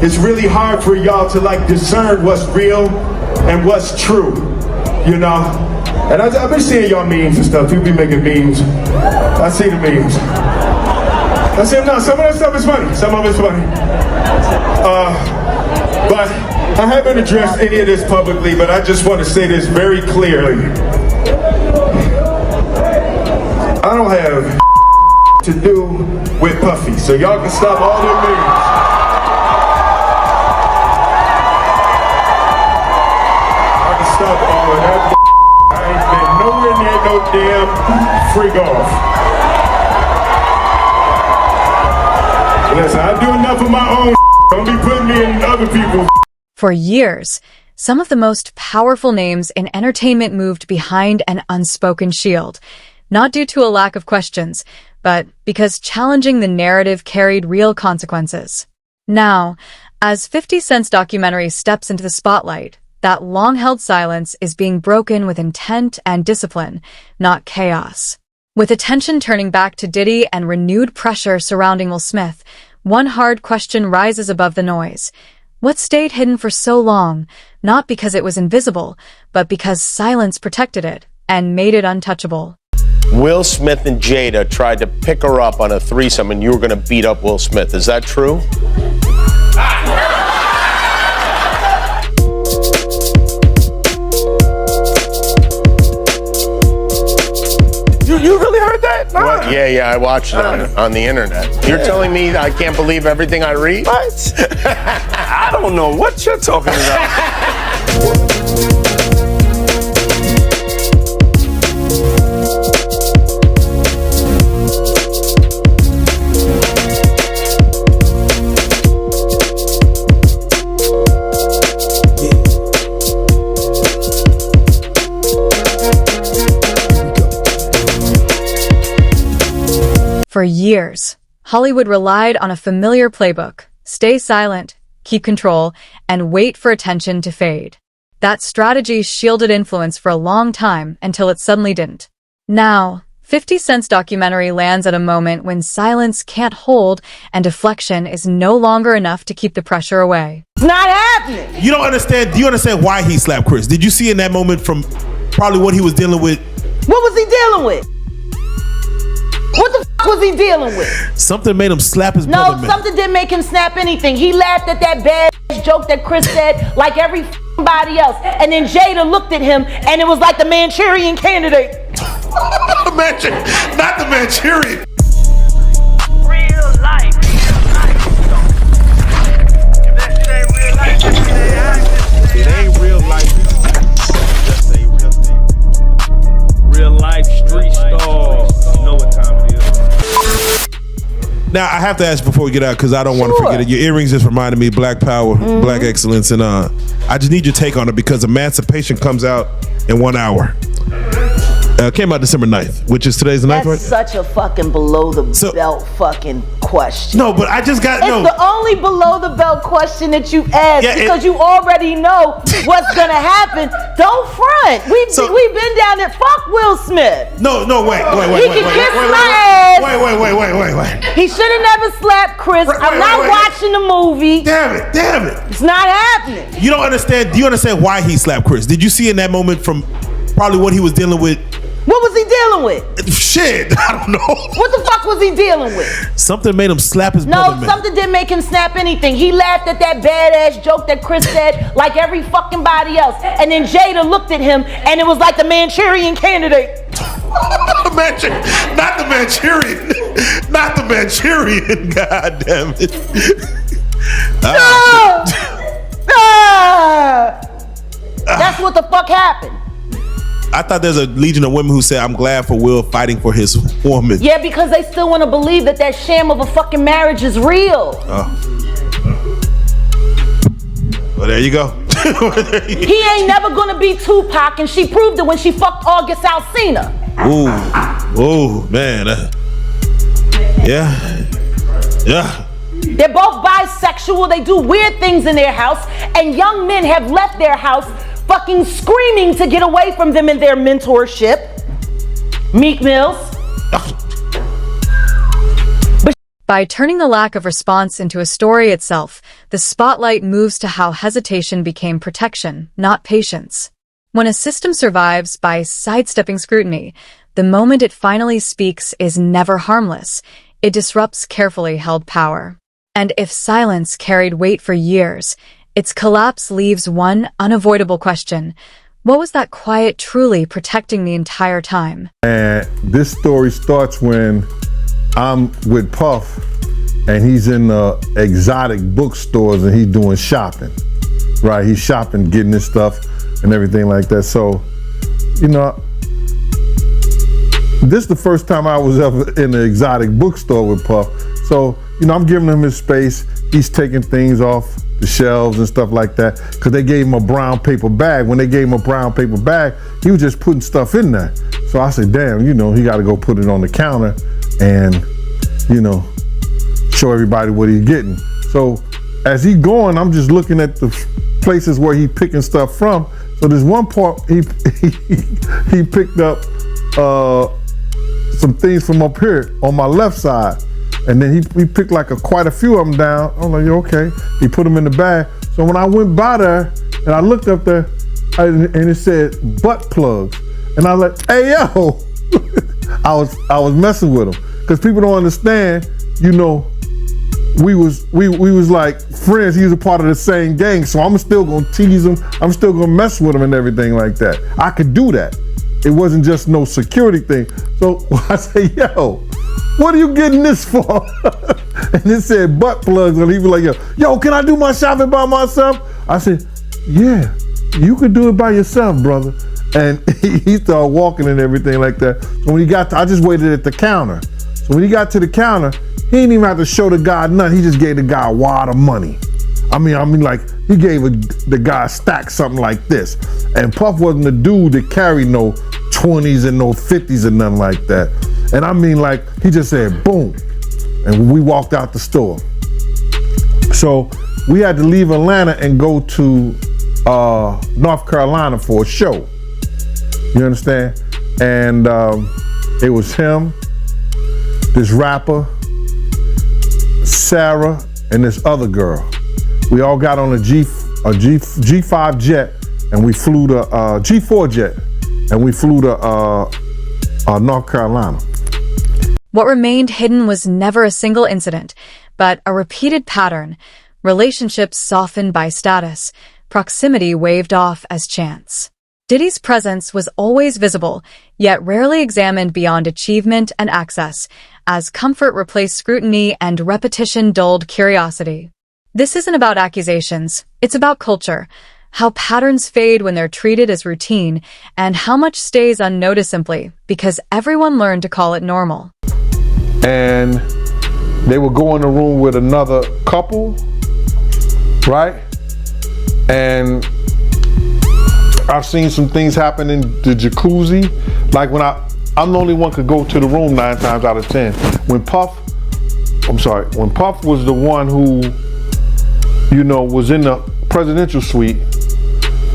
it's really hard for y'all to like discern what's real and what's true, you know? And I've been seeing y'all memes and stuff. People be making memes. I see the memes. I see them now. Some of that stuff is funny. Some of it's funny. But I haven't addressed any of this publicly, but I just want to say this very clearly. I don't have to do with Puffy, so y'all can stop all them memes. I can stop all of that. I ain't been nowhere near no damn freak off. Listen, I do enough of my own. Don't be putting me in other people's. For years, some of the most powerful names in entertainment moved behind an unspoken shield, not due to a lack of questions, but because challenging the narrative carried real consequences. Now, as 50 Cent's documentary steps into the spotlight, that long-held silence is being broken with intent and discipline, not chaos. With attention turning back to Diddy and renewed pressure surrounding Will Smith, one hard question rises above the noise. What stayed hidden for so long, not because it was invisible, but because silence protected it and made it untouchable? Will Smith and Jada tried to pick her up on a threesome and you were going to beat up Will Smith. Is that true? You really heard that? Nah. What? Yeah, I watched it on the internet. You're telling me I can't believe everything I read? What? I don't know what you're talking about. For years, Hollywood relied on a familiar playbook: stay silent, keep control, and wait for attention to fade. That strategy shielded influence for a long time until it suddenly didn't. Now, 50 Cent's documentary lands at a moment when silence can't hold and deflection is no longer enough to keep the pressure away. It's not happening. You don't understand. Do you understand why he slapped Chris? Did you see in that moment from probably what he was dealing with? What was he dealing with? What the f was he dealing with? Something made him slap his brother. No, something didn't make him snap anything. He laughed at that bad joke that Chris said like everybody else. And then Jada looked at him and it was like the Manchurian Candidate. Not the Manchurian. Real life. It ain't real life. Just say real thing. Real life street stars. Know what time it is. Now I have to ask before we get out because I don't want to forget it. Your earrings just reminded me of Black Power, Black Excellence, and I just need your take on it because Emancipation comes out in 1 hour. Came out December 9th, which is today's the 9th, right? That's such a fucking below the belt fucking question. No, but I just got It's the only below the belt question that you ask because you already know what's gonna happen. Don't front. We've been down there. Fuck Will Smith. No, wait. He can kiss my ass. Wait. He should have never slapped Chris. I'm not watching the movie. Damn it. It's not happening. You don't understand. Do you understand why he slapped Chris? Did you see in that moment from probably what he was dealing with? What was he dealing with? Shit, I don't know. What the fuck was he dealing with? Something made him slap his brother. No, something didn't make him snap anything. He laughed at that badass joke that Chris said like every fucking body else. And then Jada looked at him and it was like the Manchurian Candidate. Not the Manchurian. Not the Manchurian. God damn it. That's what the fuck happened. I thought there's a legion of women who said, I'm glad for Will fighting for his woman. Yeah, because they still want to believe that that sham of a fucking marriage is real. Well, there you go. He ain't never gonna be Tupac, and she proved it when she fucked August Alsina. Ooh, man. Yeah. They're both bisexual. They do weird things in their house, and young men have left their house fucking screaming to get away from them in their mentorship. Meek Mills. By turning the lack of response into a story itself, the spotlight moves to how hesitation became protection, not patience. When a system survives by sidestepping scrutiny, the moment it finally speaks is never harmless. It disrupts carefully held power. And if silence carried weight for years, its collapse leaves one unavoidable question. What was that quiet truly protecting the entire time? And this story starts when I'm with Puff and he's in the exotic bookstores and he's doing shopping, right? He's shopping, getting his stuff and everything like that. So, you know, this is the first time I was ever in an exotic bookstore with Puff. So, you know, I'm giving him his space. He's taking things off the shelves and stuff like that because they gave him a brown paper bag. When they gave him a brown paper bag, he was just putting stuff in there. So I said, damn, you know, he got to go put it on the counter and, you know, show everybody what he's getting. So as he going, I'm just looking at the places where he picking stuff from. So there's one part he picked up some things from up here on my left side. And then he picked like quite a few of them down. I'm like, okay. He put them in the bag. So when I went by there and I looked up there and it said butt plugs. And I was like, hey, yo. I was messing with him. Because people don't understand, you know, we was like friends. He was a part of the same gang. So I'm still gonna tease him. I'm still gonna mess with him and everything like that. I could do that. It wasn't just no security thing. So I say, yo, what are you getting this for? And it said butt plugs. And he was like, yo, can I do my shopping by myself? I said, yeah, you could do it by yourself, brother. And he started walking and everything like that. So when he got to, I just waited at the counter. So when he got to the counter, he didn't even have to show the guy nothing. He just gave the guy a wad of money. I mean, like he gave the guy a stack something like this. And Puff wasn't the dude that carried no 20s and no 50s and nothing like that. And I mean, like, he just said, boom. And we walked out the store. So we had to leave Atlanta and go to North Carolina for a show. You understand? And it was him, this rapper, Sarah, and this other girl. We all got on a G5 jet, and we flew to G4 jet, and we flew to North Carolina. What remained hidden was never a single incident, but a repeated pattern. Relationships softened by status, proximity waved off as chance. Diddy's presence was always visible, yet rarely examined beyond achievement and access, as comfort replaced scrutiny and repetition dulled curiosity. This isn't about accusations, it's about culture, how patterns fade when they're treated as routine, and how much stays unnoticed simply because everyone learned to call it normal. And they would go in the room with another couple, right? And I've seen some things happen in the jacuzzi. Like when I'm the only one could go to the room 9 times out of 10. When Puff was the one who, you know, was in the presidential suite,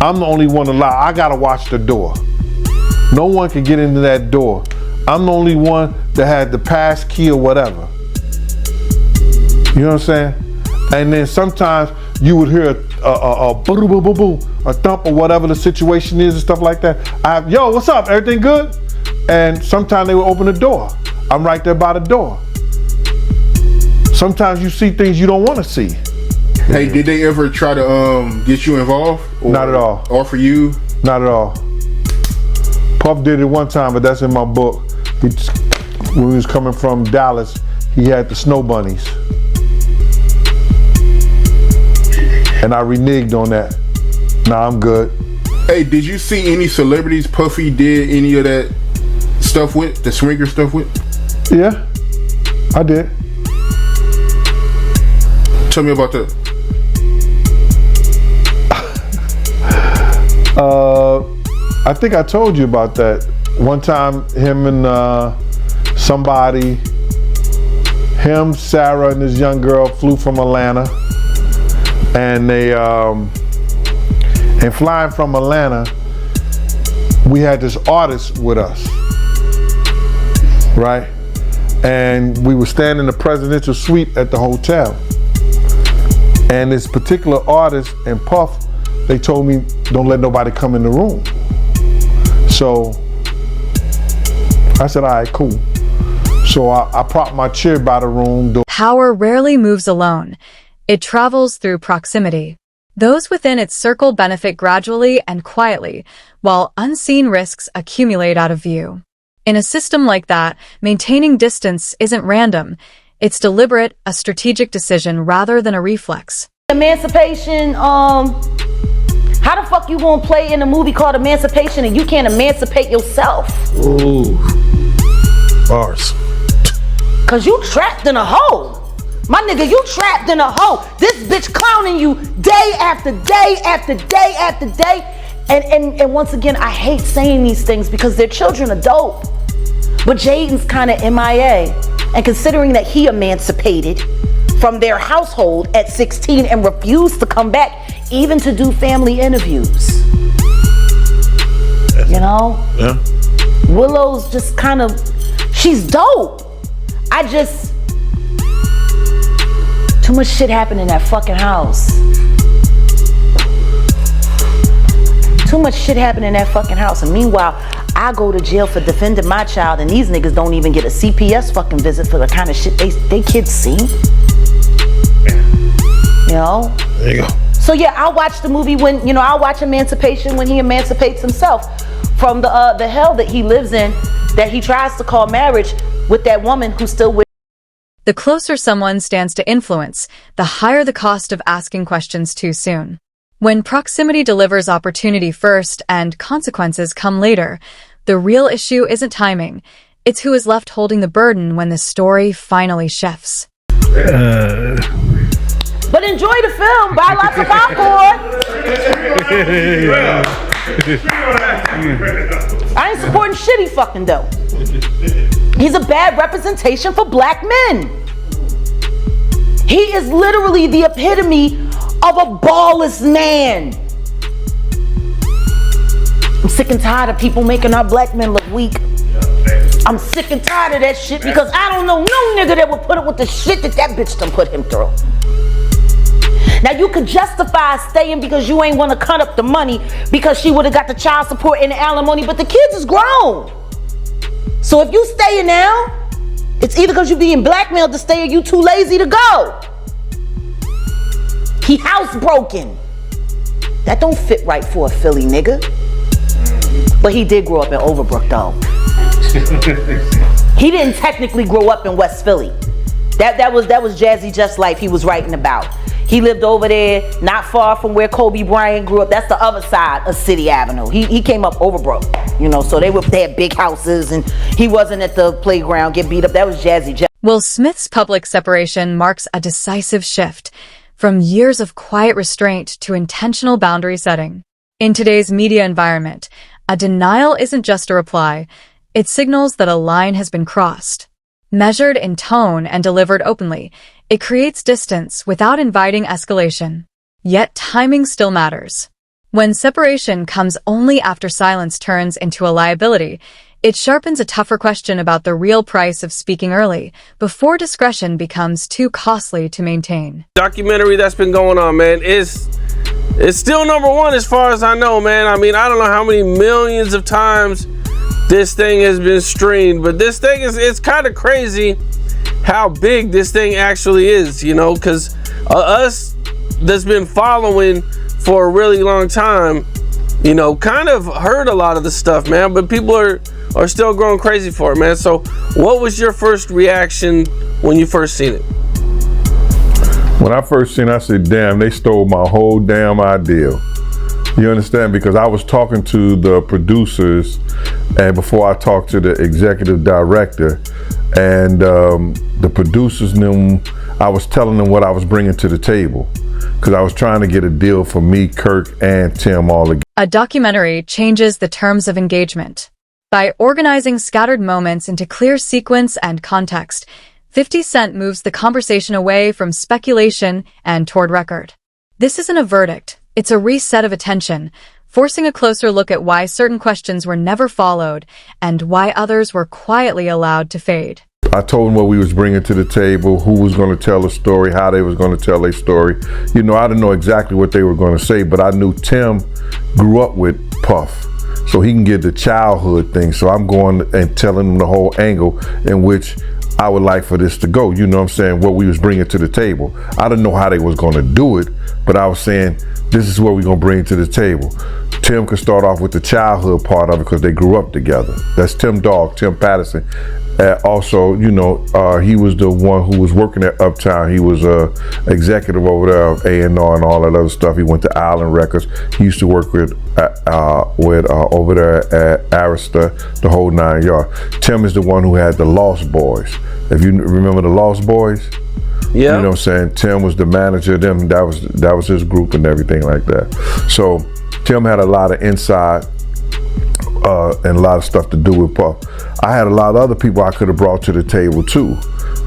I'm the only one allowed. I gotta watch the door. No one can get into that door. I'm the only one that had the pass key or whatever. You know what I'm saying? And then sometimes you would hear a boo boo boo boo, a thump or whatever the situation is and stuff like that. Yo, what's up? Everything good? And sometimes they would open the door. I'm right there by the door. Sometimes you see things you don't want to see. Hey, did they ever try to get you involved? Or not at all. Offer you? Not at all. Puff did it one time, but that's in my book. When he was coming from Dallas, he had the snow bunnies. And I reneged on that. Nah, I'm good. Hey, did you see any celebrities Puffy did any of that stuff with? The swinger stuff with? Yeah, I did. Tell me about that. I think I told you about that. One time, him and somebody, him, Sarah, and this young girl flew from Atlanta. And they, and flying from Atlanta, we had this artist with us, right? and we were staying in the presidential suite at the hotel. And this particular artist and Puff, they told me, don't let nobody come in the room. So I said, all right, cool. So I propped my chair by the room. Power rarely moves alone. It travels through proximity. Those within its circle benefit gradually and quietly, while unseen risks accumulate out of view. In a system like that, maintaining distance isn't random. It's deliberate, a strategic decision rather than a reflex. Emancipation, how the fuck you gonna play in a movie called Emancipation and you can't emancipate yourself? Ooh. Bars. Cause you trapped in a hole. My nigga, you trapped in a hole. This bitch clowning you day after day after day after day. And once again, I hate saying these things because their children are dope. But Jaden's kind of MIA. And considering that he emancipated from their household at 16 and refused to come back even to do family interviews. You know? Yeah. Willow's just kind of, she's dope. Too much shit happened in that fucking house. Too much shit happened in that fucking house. And meanwhile, I go to jail for defending my child and these niggas don't even get a CPS fucking visit for the kind of shit they kids see. You know? There you go. So yeah, I'll watch the movie when, I'll watch Emancipation when he emancipates himself from the hell that he lives in, that he tries to call marriage with that woman who's still with. The closer someone stands to influence, the higher the cost of asking questions too soon. When proximity delivers opportunity first and consequences come later, the real issue isn't timing. It's who is left holding the burden when the story finally shifts. But enjoy the film, buy lots of popcorn. I ain't supporting shit he fucking do. He's a bad representation for black men. He is literally the epitome of a ballless man. I'm sick and tired of people making our black men look weak. I'm sick and tired of that shit because I don't know no nigga that would put up with the shit that bitch done put him through. Now you could justify staying because you ain't want to cut up the money because she would have got the child support and the alimony, but the kids is grown. So if you staying now, it's either because you being blackmailed to stay or you too lazy to go. He housebroken. That don't fit right for a Philly nigga. But he did grow up in Overbrook though. He didn't technically grow up in West Philly. That was Jazzy Just Life he was writing about. He lived over there, not far from where Kobe Bryant grew up. That's the other side of City Avenue. He came up Overbrook, so they had big houses and he wasn't at the playground get beat up. That was Jazzy Just. Will Smith's public separation marks a decisive shift from years of quiet restraint to intentional boundary setting. In today's media environment, a denial isn't just a reply. It signals that a line has been crossed. Measured in tone and delivered openly, it creates distance without inviting escalation. Yet timing still matters. When separation comes only after silence turns into a liability, it sharpens a tougher question about the real price of speaking early, before discretion becomes too costly to maintain. Documentary that's been going on, man, it's still #1 as far as I know, man. I mean, I don't know how many millions of times this thing has been streamed, but this thing it's kind of crazy how big this thing actually is, because us that's been following for a really long time, kind of heard a lot of the stuff, man, but people are still going crazy for it, man. So what was your first reaction when you first seen it? When I first seen it, I said, damn, they stole my whole damn idea. You understand? Because I was talking to the producers and before I talked to the executive director, and the producers knew I was telling them what I was bringing to the table because I was trying to get a deal for me, Kirk, and Tim all together. A documentary changes the terms of engagement. By organizing scattered moments into clear sequence and context, 50 Cent moves the conversation away from speculation and toward record. This isn't a verdict, it's a reset of attention, forcing a closer look at why certain questions were never followed and why others were quietly allowed to fade. I told them what we was bringing to the table, who was going to tell a story, how they was going to tell a story. You know, I didn't know exactly what they were going to say, but I knew Tim grew up with Puff, so he can get the childhood thing. So I'm going and telling them the whole angle in which I would like for this to go. You know what I'm saying? What we was bringing to the table. I didn't know how they was going to do it, but I was saying, this is what we're going to bring to the table. Tim could start off with the childhood part of it because they grew up together. That's Tim Dog, Tim Patterson. Also, you know, he was the one who was working at Uptown. He was executive over there of A&R and all that other stuff. He went to Island Records. He used to work with over there at Arista, the whole 9 yards. Tim is the one who had the Lost Boys. If you remember the Lost Boys, yeah, you know what I'm saying. Tim was the manager of them. That was his group and everything like that. So Tim had a lot of inside and a lot of stuff to do with Puff. I had a lot of other people I could have brought to the table too.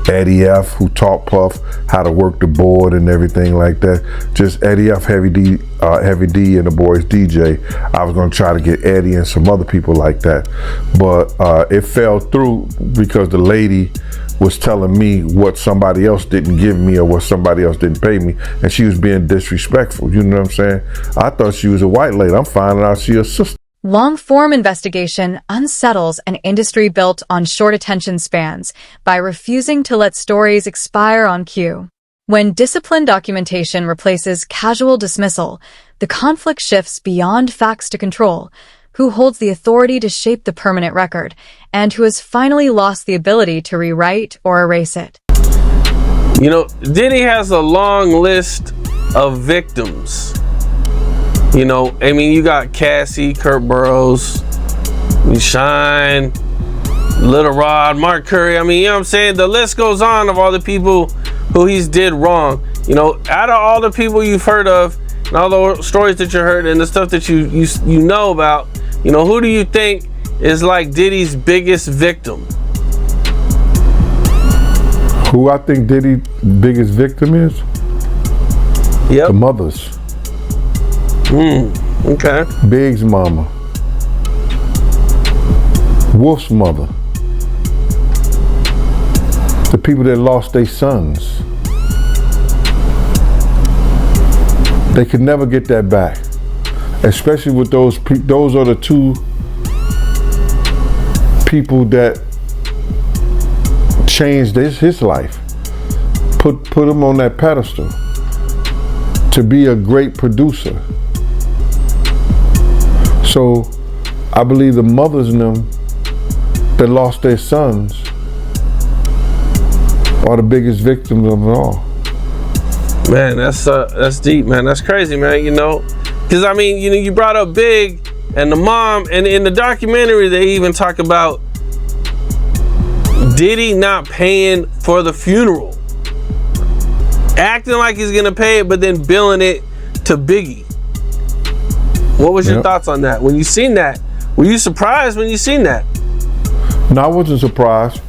Eddie F, who taught Puff how to work the board and everything like that. Just Eddie F, Heavy D, and the boys DJ. I was going to try to get Eddie and some other people like that, but it fell through because the lady was telling me what somebody else didn't give me or what somebody else didn't pay me, and she was being disrespectful. You know what I'm saying? I thought she was a white lady. I'm finding out she a sister. Long-form investigation unsettles an industry built on short attention spans by refusing to let stories expire on cue. When disciplined documentation replaces casual dismissal, the conflict shifts beyond facts to control. Who holds the authority to shape the permanent record, and who has finally lost the ability to rewrite or erase it? You know, Diddy has a long list of victims. You know, I mean, you got Cassie, Kurt Burrows, Shine, Little Rod, Mark Curry. I mean, you know what I'm saying? The list goes on of all the people who he's did wrong. You know, out of all the people you've heard of, and all the stories that you heard and the stuff that you know about, you know, who do you think is like Diddy's biggest victim? Who I think Diddy's biggest victim is? Yep. The mothers. Okay. Big's mama. Wolf's mother. The people that lost their sons. They could never get that back. Especially with those are the two people that changed his life. Put him on that pedestal to be a great producer. So I believe the mothers in them that lost their sons are the biggest victims of it all. Man, that's deep, man. That's crazy, man. You know, because I mean, you know, you brought up Big and the mom, and in the documentary they even talk about Diddy not paying for the funeral, acting like he's gonna pay it, but then billing it to Biggie. What was your thoughts on that? When you seen that, were you surprised when you seen that? No, I wasn't surprised,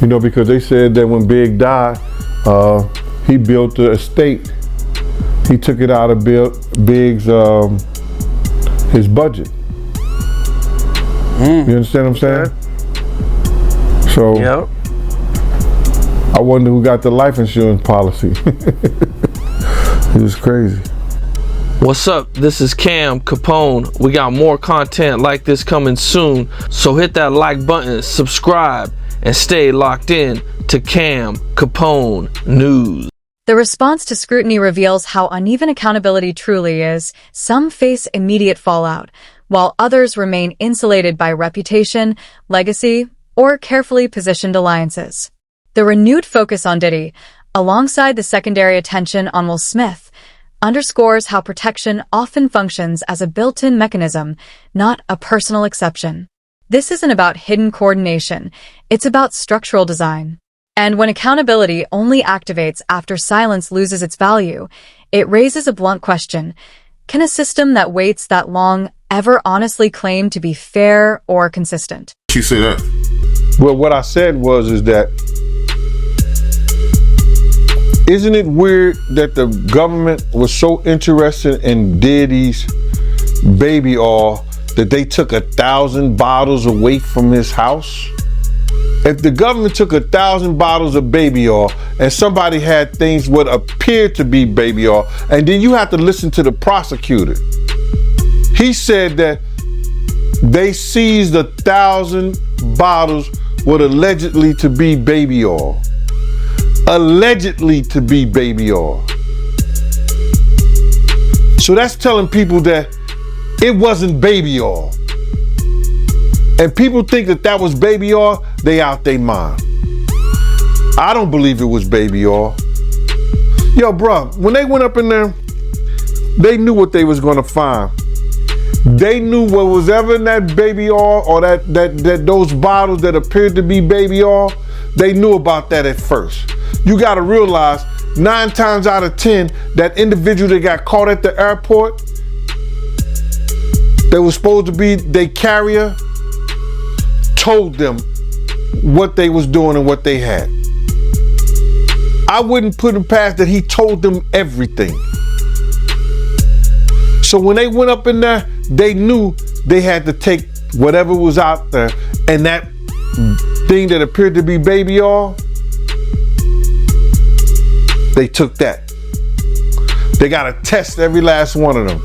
you know, because they said that when Big died, he built the estate. He took it out of Big's his budget. You understand what I'm saying? So yep. I wonder who got the life insurance policy. It was crazy. What's up? This is Cam Capone. We got more content like this coming soon, so hit that like button, subscribe, and stay locked in to Cam Capone News. The response to scrutiny reveals how uneven accountability truly is. Some face immediate fallout, while others remain insulated by reputation, legacy, or carefully positioned alliances. The renewed focus on Diddy, alongside the secondary attention on Will Smith, underscores how protection often functions as a built-in mechanism, not a personal exception. This isn't about hidden coordination, it's about structural design. And when accountability only activates after silence loses its value, it raises a blunt question. Can a system that waits that long ever honestly claim to be fair or consistent? You say that? Well, what I said is that isn't it weird that the government was so interested in Diddy's baby oil that they took 1,000 bottles away from his house If the government took 1,000 bottles of baby oil and somebody had things what appeared to be baby oil, and then you have to listen to the prosecutor. He said that they seized 1,000 bottles what allegedly to be baby oil. Allegedly to be baby oil. So that's telling people that it wasn't baby oil. And people think that that was baby oil, they out their mind. I don't believe it was baby oil. Yo, bro, when they went up in there, they knew what they was gonna find. They knew what was ever in that baby oil or that those bottles that appeared to be baby oil, they knew about that at first. You gotta realize 9 times out of 10, that individual that got caught at the airport, that was supposed to be their carrier, told them what they was doing and what they had. I wouldn't put him past that he told them everything. So when they went up in there, they knew they had to take whatever was out there, and that thing that appeared to be baby oil, they took that. They gotta test every last one of them.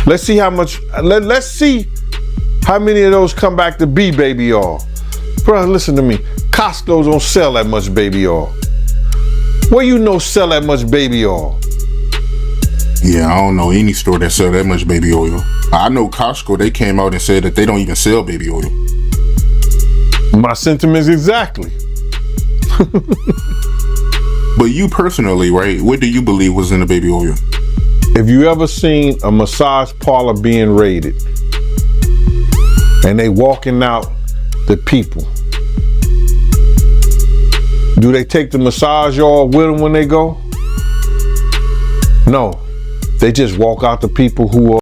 Let's see how much, let's see how many of those come back to be baby oil. Bro, listen to me. Costco don't sell that much baby oil. Where you know sell that much baby oil? Yeah, I don't know any store that sell that much baby oil. I know Costco, they came out and said that they don't even sell baby oil. My sentiments exactly. But you personally, right, what do you believe was in the baby oil? If you ever seen a massage parlor being raided and they walking out the people, do they take the massage oil with them when they go? No, they just walk out the people who are